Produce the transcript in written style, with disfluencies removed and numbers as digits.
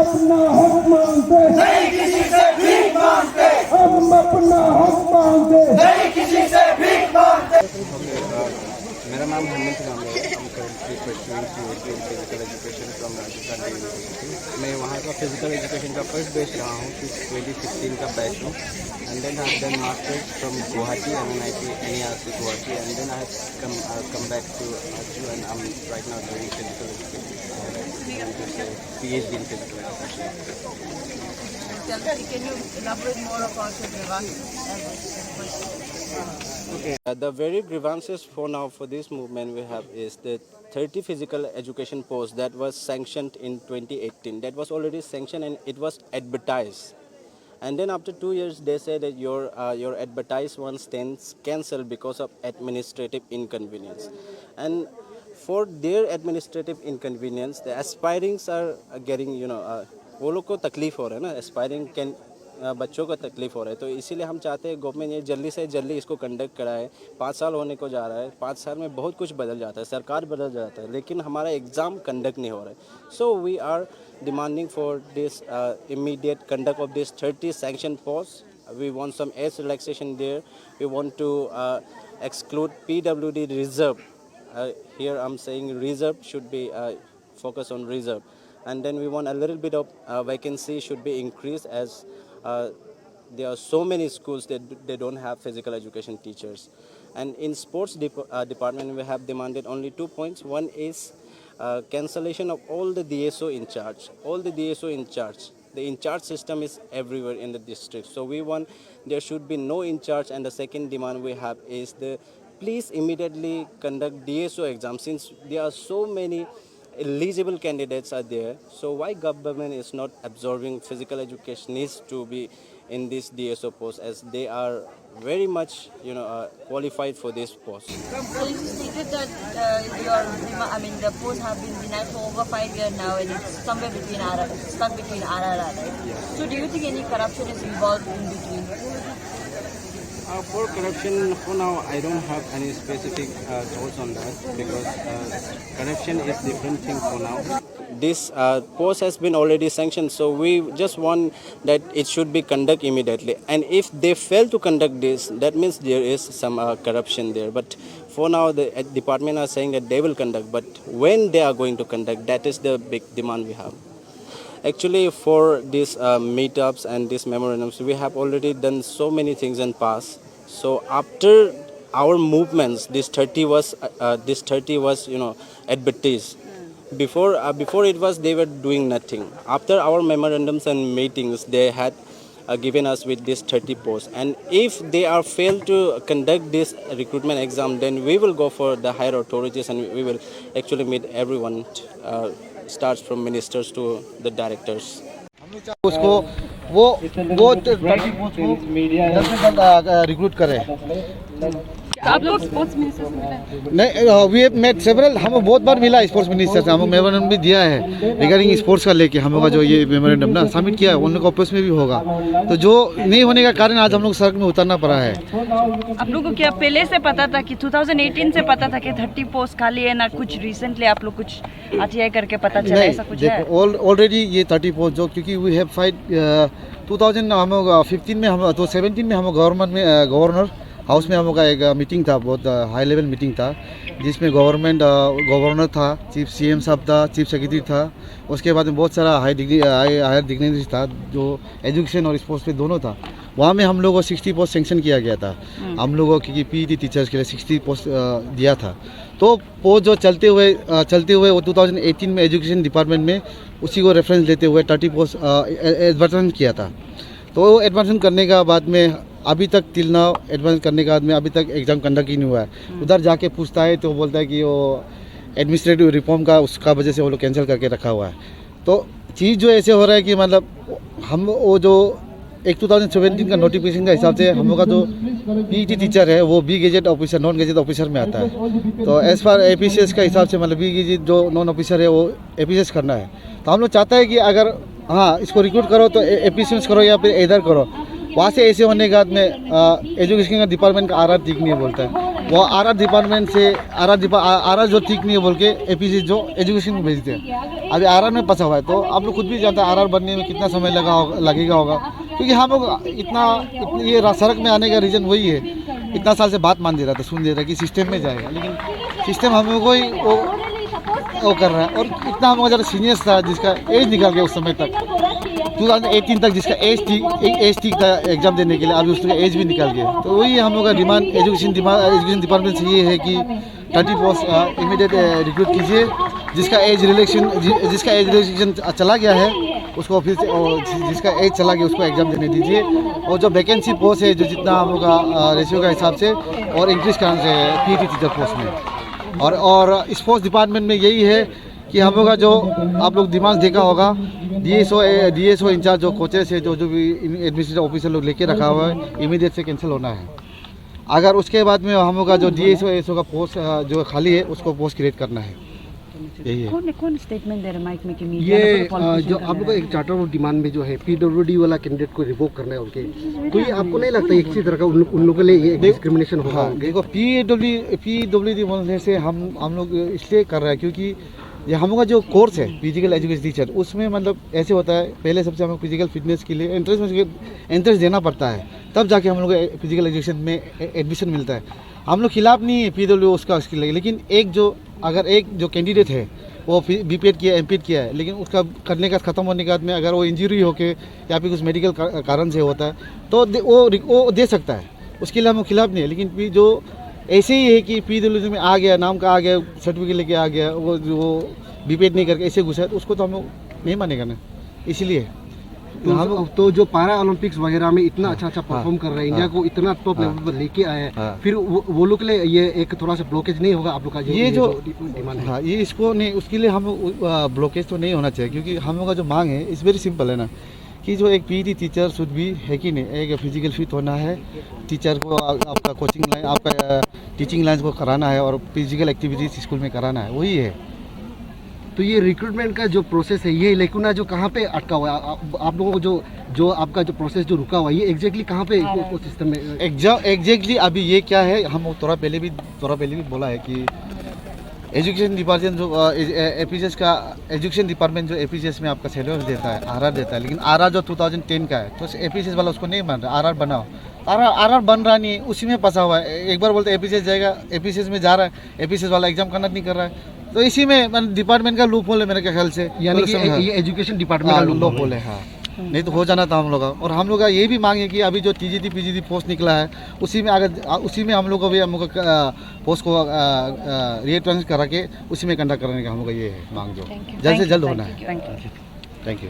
अपना हक मांगते, नहीं किसी से भीख मांगते, हम अपना हक मांगते। नहीं किसी से भीख मांगते। मेरा नाम हेमंत रामले है। हम currently pursuing PhD in physical education from Rajasthan university. मैं वहाँ का फिजिकल एजुकेशन का फर्स्ट बैच रहा हूँ, 2015 का बैच हूँ। And then I have done masters from Guwahati MNIT NERC Guwahati, and then I have come back to RGU and I'm right now doing physical education, PhD in physical education. Can you elaborate more about your grievances? Okay. The very grievances for now for this movement we have is the 30 physical education posts that was sanctioned in 2018. That was already sanctioned and it was advertised. And then after 2 years, they say that your advertised one stands cancelled because of administrative inconvenience. And for their administrative inconvenience, the aspirings are getting, वो लोग को तकलीफ हो रहा है ना, aspiring can बच्चों को तकलीफ हो रहा है। तो इसीलिए हम चाहते हैं गवर्नमेंट ये जल्दी से जल्दी इसको कंडक्ट कराए। 5 साल होने को जा रहा है, 5 साल में बहुत कुछ बदल जाता है, सरकार बदल जाता है, लेकिन हमारा एग्ज़ाम कंडक्ट नहीं हो रहा है। So we are demanding for this immediate conduct of this 30 sanctioned posts. We want some age relaxation there. We want to exclude PWD reserve. Here I'm saying reserve should be focus on reserve. And then we want a little bit of vacancy should be increased as there are so many schools that they don't have physical education teachers. And in sports department we have demanded only 2 points. One is cancellation of all the DSO in charge. All the DSO in charge. The in charge system is everywhere in the district. So we want there should be no in charge. And the second demand we have is please immediately conduct DSO exams, since there are so many eligible candidates are there. So why government is not absorbing physical educationists to be in this DSO post, as they are very much qualified for this post. So you stated that the posts have been denied for over 5 years now, and it's somewhere between stuck between RRR, right? Yes. So do you think any corruption is involved in between? For corruption, for now, I don't have any specific thoughts on that, because corruption is different thing for now. This post has been already sanctioned, so we just want that it should be conducted immediately. And if they fail to conduct this, that means there is some corruption there. But for now, the department are saying that they will conduct, but when they are going to conduct, that is the big demand we have. Actually, for these meetups and these memorandums, we have already done so many things in past. So after our movements, this 30 was advertised. Before it was they were doing nothing. After our memorandums and meetings, they had given us with this 30 posts. And if they are failed to conduct this recruitment exam, then we will go for the higher authorities and we will actually meet everyone. Starts from ministers to the directors. उसको वो 30 post को जल्द से जल्द recruit करें। आप लोग sports minister से मिले? नहीं, वी हैव मेट सेवरल, हमें बहुत बार मिला स्पोर्ट्स मिनिस्टर से। हम मेमोरेंडम भी दिया है रिगार्डिंग स्पोर्ट्स का लेके। हम लोग का जो ये मेमोरेंडम ना सबमिट किया है, उन लोग ऑफिस में भी होगा। तो जो नहीं होने का कारण आज हम लोग सड़क में उतरना पड़ा है। आप लोगों को क्या पहले से पता था कि 2018 से पता था कि 30 पोस्ट खाली है, ना कुछ रिसेंटली आप लोग कुछ आरटीआई करके पता चला, ऐसा कुछ है? ऑलरेडी ये 30 पोस्ट जो, क्योंकि वी हैव फाइट 2015 में हम तो 17 में हम गवर्नर हाउस में हम लोग का एक मीटिंग था, बहुत हाई लेवल मीटिंग था, जिसमें गवर्नर था, चीफ CM साहब था, चीफ सेक्रेटरी था, उसके बाद में बहुत सारा हायर डिग्निटरीज था जो एजुकेशन और स्पोर्ट्स पे दोनों था। वहाँ में हम लोगों को 60 पोस्ट सेंक्शन किया गया था। हम लोगों की PET टीचर्स के लिए 60 पोस्ट दिया था। तो पोस्ट जो चलते हुए वो 2018 में एजुकेशन डिपार्टमेंट में उसी को रेफरेंस लेते हुए 30 पोस्ट एडवर्टाइजमेंट किया था। तो एडवर्टाइजमेंट करने का बाद में अभी तक टिल नाउ एडवांस करने के बाद में अभी तक एग्ज़ाम कंडक्ट ही नहीं हुआ है। उधर जाके पूछता है तो बोलता है कि वो एडमिनिस्ट्रेटिव रिफॉर्म का उसका वजह से वो लोग कैंसिल करके रखा हुआ है। तो चीज़ जो ऐसे हो रहा है कि मतलब हम वो जो एक 2017 का नोटिफिकेशन का हिसाब से हम लोग का जो PET टीचर है वो B gazette officer, non gazette officer में आता है। तो एज़ फार APCS का हिसाब से मतलब B गेजेट जो नॉन ऑफिसर है वो APCS करना है। तो हम लोग चाहते हैं कि अगर हाँ इसको रिक्रूट करो तो APCS करो या फिर इधर करो। वहाँ से ऐसे होने के बाद में एजुकेशन का डिपार्टमेंट का आर ठीक नहीं है बोलता है, वो आर डिपार्टमेंट से आर जो ठीक नहीं है बोल के एपीसी जो एजुकेशन में भेजते हैं। अभी आर में फंसा हुआ है, तो आप लोग खुद भी जानते हैं आर बनने में कितना समय लगेगा होगा, क्योंकि हम लोग ये सड़क में आने का रीज़न वही है। इतना साल से बात मान दे रहा था, सुन दे रहा कि सिस्टम में जाएगा, लेकिन सिस्टम हम लोग को ही वो कर रहा है। और इतना हम लोग ज़्यादा सीनियर्स था जिसका एज निकल गया उस समय तक, 2018 तक जिसका एज ठीक था एग्जाम देने के लिए, अभी उसका एज भी निकल गया। तो वही हम लोग का डिमांड एजुकेशन डिपार्टमेंट से ये है कि 30 पोस्ट इमीडिएट रिक्रूट कीजिए। जिसका एज रिलेक्शन चला गया है उसको फिर से, जिसका एज चला गया उसको एग्जाम देने दीजिए। और जो वैकेंसी पोस्ट है जो जितना हम लोग का रेशियो का हिसाब से और इंक्रीज करना चाहिए पीटी टीचर पोस्ट में। और स्पोर्ट्स डिपार्टमेंट में यही है कि हम लोग का जो आप लोग डिमांड देखा होगा, डीएसओ इंचार्ज जो कोचेस है, जो भी एडमिनिस्ट्रेटिव ऑफिसर लोग लेके रखा हुआ है, इमीडिएट से कैंसिल होना है। अगर उसके बाद में हम लोग का जो डीएसओ का पोस्ट जो खाली है उसको पोस्ट क्रिएट करना है, यही है। कौन स्टेटमेंट दे रहा माइक में कि ये जो आप लोग का एक चार्टर ऑफ डिमांड में जो है पीडब्ल्यूडी वाला कैंडिडेट को रिवोक करना है उनके, तो ये आपको नहीं लगता किसी तरह का उन लोगों के लिए ये डिस्क्रिमिनेशन होगा? हाँ, देखो पीडब्ल्यूडी बोलने से हम लोग इसलिए कर रहे हैं क्योंकि ये हम लोग का जो कोर्स है फिजिकल एजुकेशन टीचर, उसमें मतलब ऐसे होता है, पहले सबसे हमें फिजिकल फिटनेस के लिए इंटरेस्ट देना पड़ता है, तब जाके हम लोग फिजिकल एजुकेशन में एडमिशन मिलता है। हम लोग खिलाफ नहीं है पीडब्ल्यू उसके लिए, लेकिन अगर एक जो कैंडिडेट है वो बीपीएड किया एमपीएड किया है, लेकिन उसका करने का ख़त्म होने के बाद में अगर वो इंजरी होके या फिर कुछ मेडिकल कारण से होता है तो वो दे सकता है, उसके लिए हम खिलाफ नहीं है। लेकिन जो ऐसे ही है कि पीडब्ल्यू में आ गया, नाम का आ गया, सर्टिफिकेट लेके आ गया, वो बीपीएड नहीं करके ऐसे घुसा है, तो उसको तो हम लोग नहीं मानेगा ना, इसलिए। तो जो पैरा ओलंपिक्स वगैरह में इतना अच्छा परफॉर्म कर रहे हैं, इंडिया को इतना टॉप लेवल पर लेके आए हैं, फिर वो लोग के लिए ये एक थोड़ा सा ब्लॉकेज नहीं होगा आप लोग का ये जो डिमांड है? हाँ, ये इसको नहीं, उसके लिए हम ब्लॉकेज तो नहीं होना चाहिए, क्योंकि हम लोग का जो मांग है इस वेरी सिंपल है ना, कि जो एक पीटी टीचर शुड भी है कि नहीं, एक फिजिकल फिट होना है, टीचर को आपका कोचिंग लाइन, आपका टीचिंग लाइन को कराना है और फिजिकल एक्टिविटीज स्कूल में कराना है, वही है। तो ये रिक्रूटमेंट का जो प्रोसेस है, ये लेकुना जो कहाँ पे अटका हुआ है आप लोगों को, जो आपका जो प्रोसेस जो रुका हुआ है, ये एग्जैक्टली कहाँ पे सिस्टम में एग्जैक्टली अभी ये क्या है, हम थोड़ा पहले भी बोला है कि एजुकेशन डिपार्टमेंट जो एपीसीएस का एजुकेशन डिपार्टमेंट जो एपीसीएस में आपका सिलेबस देता है, आरआर देता है, लेकिन आरआर जो 2010 का है, तो एपीसीएस वाला उसको नहीं मान रहा, आरआर बनाओ, आरआर बन रहा नहीं है, उसी में फंसा हुआ है। एक बार बोलते एपीसीएस जाएगा, एपीसीएस में जा रहा है, एपीसीएस वाला एग्जाम कंडक्ट नहीं कर रहा है, तो इसी में डिपार्टमेंट का लूप होल है मेरे ख्याल से, यानी कि ये एजुकेशन डिपार्टमेंट का लूप होल है। हाँ, नहीं तो हो जाना था हम लोग का। और हम लोग का ये भी मांग है कि अभी जो टीजीटी पीजीटी पोस्ट निकला है, उसी में हम लोग को भी पोस्ट को रीट्रांसफर करा के उसी में कंडक्ट करने का हम लोग का ये है मांग, जो जल्द से जल्द होना है। Thank you. Thank you.